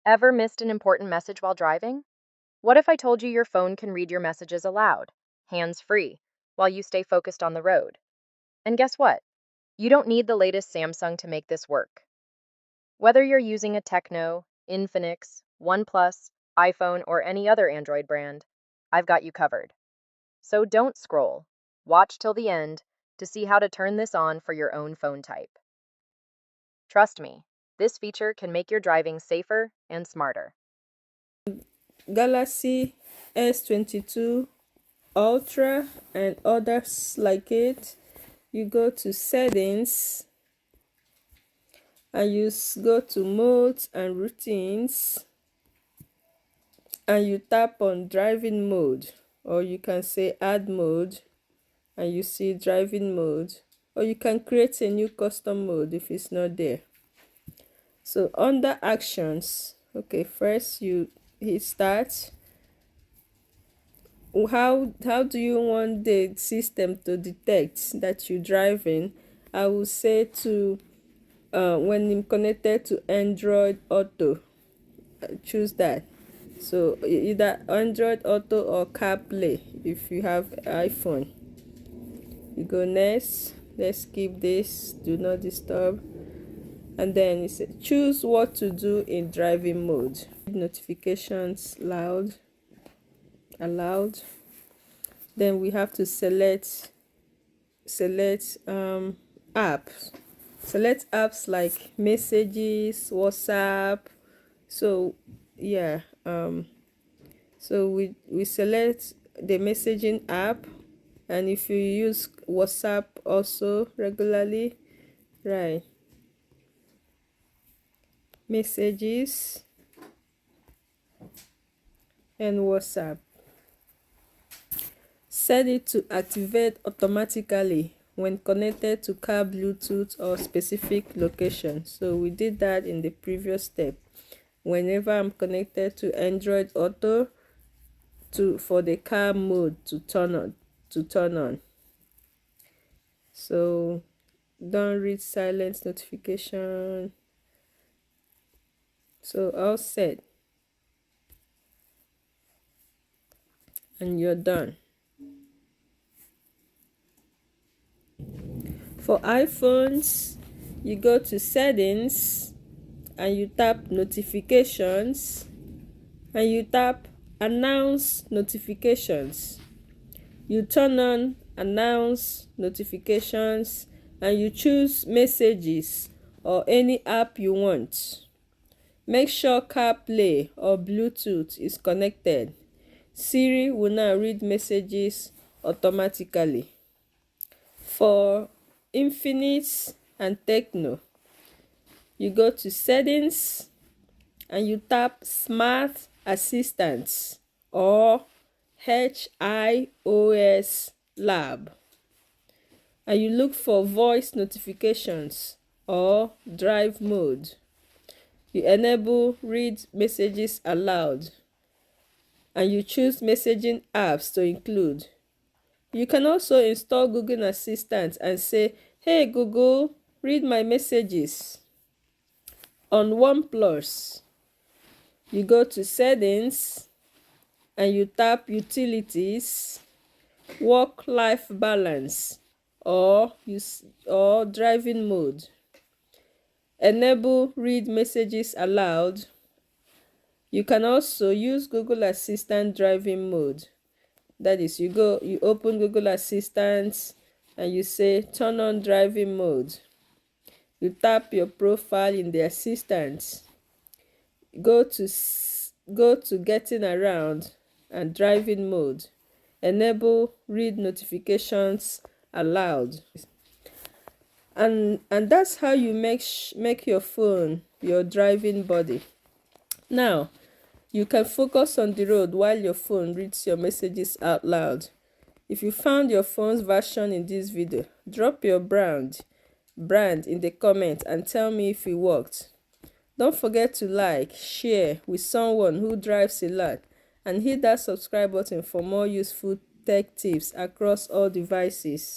Ever missed an important message while driving? What if I told you your phone can read your messages aloud, hands-free, while you stay focused on the road? And guess what? You don't need the latest Samsung to make this work. Whether you're using a Tecno, Infinix, OnePlus, iPhone, or any other Android brand, I've got you covered. So don't scroll. Watch till the end to see how to turn this on for your own phone type. Trust me, this feature can make your driving safer and smarter. Galaxy S22 Ultra and others like it, you go to settings and you go to modes and routines and you tap on driving mode, or you can say add mode and you see driving mode, or you can create a new custom mode if it's not there. So under actions, okay, first you hit start. How do you want the system to detect that you're driving? I would say to when I'm connected to Android Auto, choose that. So either Android Auto or CarPlay if you have iPhone. You go next. Let's skip this. Do not disturb. And then it says choose what to do in driving mode. Notifications allowed. Then we have to select apps. Select apps like messages, WhatsApp. So yeah, so we select the messaging app, and if you use WhatsApp also regularly, right, messages and WhatsApp. Set it to activate automatically when connected to car Bluetooth or specific location. So we did that in the previous step. Whenever I'm connected to Android Auto, for the car mode to turn on. So don't read silence notification. So all set and you're done. For iPhones, you go to settings and you tap notifications and you tap announce notifications. You turn on announce notifications and you choose messages or any app you want. Make sure CarPlay or Bluetooth is connected. Siri will now read messages automatically. For Infinix and Tecno, you go to settings and you tap smart assistants or HIOS lab and you look for voice notifications or drive mode. You enable read messages aloud and you choose messaging apps to include. You can also install Google Assistant and say, "Hey Google, read my messages." On OnePlus, you go to settings and you tap utilities, work-life balance or driving mode. Enable read messages aloud. You can also use Google Assistant driving mode. That is, you open Google Assistant and you say turn on driving mode. You tap your profile in the assistant. Go to getting around and driving mode. Enable read notifications aloud. And that's how you make your phone your driving buddy. Now, you can focus on the road while your phone reads your messages out loud. If you found your phone's version in this video, drop your brand in the comments and tell me if it worked. Don't forget to like, share with someone who drives a lot, and hit that subscribe button for more useful tech tips across all devices.